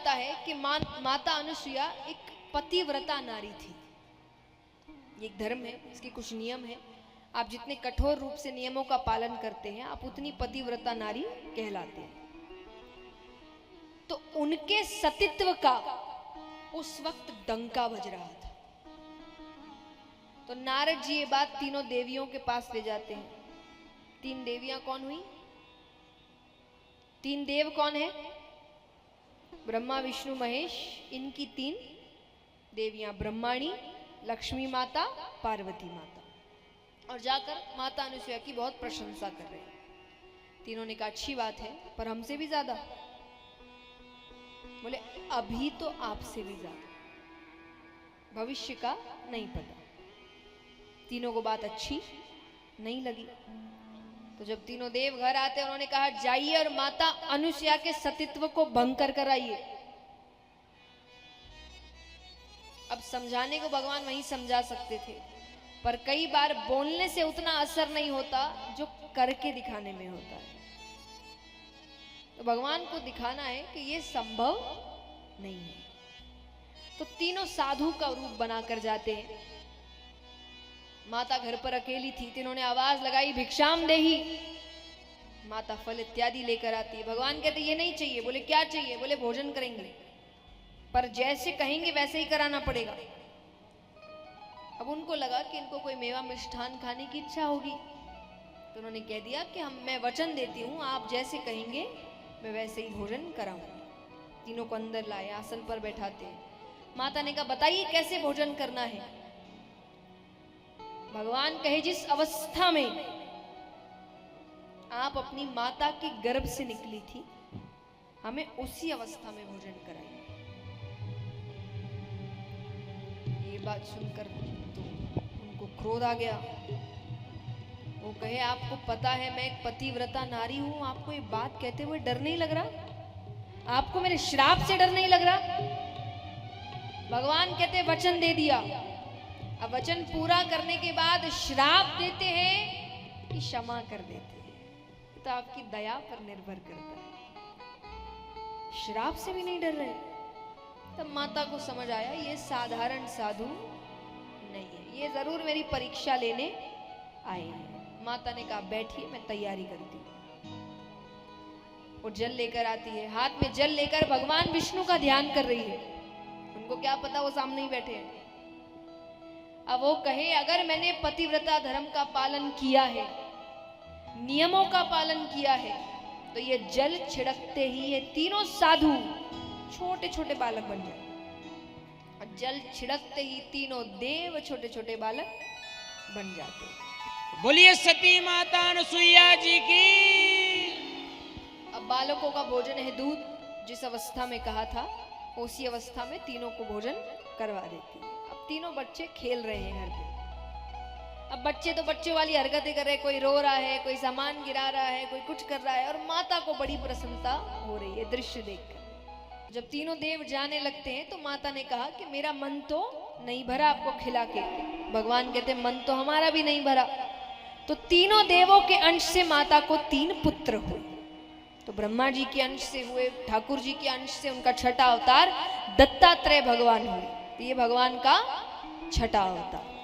आता है कि माता अनुसुईया एक पतिव्रता नारी थी। ये एक धर्म है, इसके कुछ नियम है। आप जितने कठोर रूप से नियमों का पालन करते हैं, आप उतनी पतिव्रता नारी कहलाते हैं। तो उनके सतीत्व का उस वक्त डंका बज रहा था। तो नारद जी ये बात तीनों देवियों के पास ले जाते हैं। 3 देवियां कौन हुई? 3 देव कौन है? ब्रह्मा विष्णु महेश। इनकी 3 देवियां ब्रह्माणी, लक्ष्मी माता, पार्वती माता। और जाकर माता अनुसुईया की बहुत प्रशंसा कर रहे हैं। तीनों ने कहा अच्छी बात है, पर हमसे भी ज्यादा। बोले अभी तो आपसे भी ज्यादा, भविष्य का नहीं पता। तीनों को बात अच्छी नहीं लगी। तो जब तीनों देव घर आते, उन्होंने कहा जाइए और माता अनुसुईया के सतीत्व को भंग कर आइए। अब समझाने को भगवान वहीं समझा सकते थे, पर कई बार बोलने से उतना असर नहीं होता जो करके दिखाने में होता है। तो भगवान को दिखाना है कि ये संभव नहीं है। तो तीनों साधु का रूप बनाकर जाते हैं। माता घर पर अकेली थी, तीनों ने आवाज लगाई भिक्षाम देही। माता फल इत्यादि लेकर आती है। भगवान कहते ये नहीं चाहिए। बोले क्या चाहिए? बोले भोजन करेंगे, पर जैसे कहेंगे वैसे ही कराना पड़ेगा। अब उनको लगा कि इनको कोई मेवा मिष्ठान खाने की इच्छा होगी, तो उन्होंने कह दिया कि मैं वचन देती हूँ, आप जैसे कहेंगे मैं वैसे ही भोजन कराऊंगी। तीनों को अंदर लाए, आसन पर बैठाते हैं। माता ने कहा बताइए कैसे भोजन करना है। भगवान कहे जिस अवस्था में आप अपनी माता के गर्भ से निकली थी, हमें उसी अवस्था में भोजन कराइए। ये बात सुनकर तो उनको क्रोध आ गया। वो कहे आपको पता है मैं एक पतिव्रता नारी हूं, आपको ये बात कहते हुए डर नहीं लग रहा? आपको मेरे श्राप से डर नहीं लग रहा? भगवान कहते वचन दे दिया। अब वचन पूरा करने के बाद श्राप देते हैं कि क्षमा कर देते हैं, तो आपकी दया पर निर्भर करता है। श्राप से भी नहीं डर रहे। तब माता को समझ आया ये साधारण साधु नहीं है, ये जरूर मेरी परीक्षा लेने आए हैं। माता ने कहा बैठिए, मैं तैयारी करती हूँ। वो जल लेकर आती है, हाथ में जल लेकर भगवान विष्णु का ध्यान कर रही है। उनको क्या पता वो सामने ही बैठे हैं। अब वो कहे अगर मैंने पतिव्रता धर्म का पालन किया है, नियमों का पालन किया है, तो ये जल छिड़कते ही ये तीनों साधु छोटे छोटे बालक बन जाए। और जल छिड़कते ही तीनों देव छोटे छोटे बालक बन जाते हैं। बोलिए सती माता अनुसुईया जी की। अब बालकों का भोजन है दूध, जिस अवस्था में कहा था उसी अवस्था में तीनों को भोजन करवा देती है। अब तीनों बच्चे खेल रहे हैं घर पे। अब बच्चे तो बच्चे वाली हरकतें कर रहे हैं, कोई रो रहा है, कोई सामान गिरा रहा है, कोई कुछ कर रहा है, और माता को बड़ी प्रसन्नता हो रही है दृश्य देखकर। जब तीनों देव जाने लगते हैं तो माता ने कहा कि मेरा मन तो नहीं भरा आपको खिला के। भगवान कहते मन तो हमारा भी नहीं भरा। तो तीनों देवों के अंश से माता को 3 पुत्र हुए। तो ब्रह्मा जी के अंश से हुए, ठाकुर जी के अंश से उनका छठा अवतार दत्तात्रेय भगवान हुए। तो ये भगवान का छठा अवतार।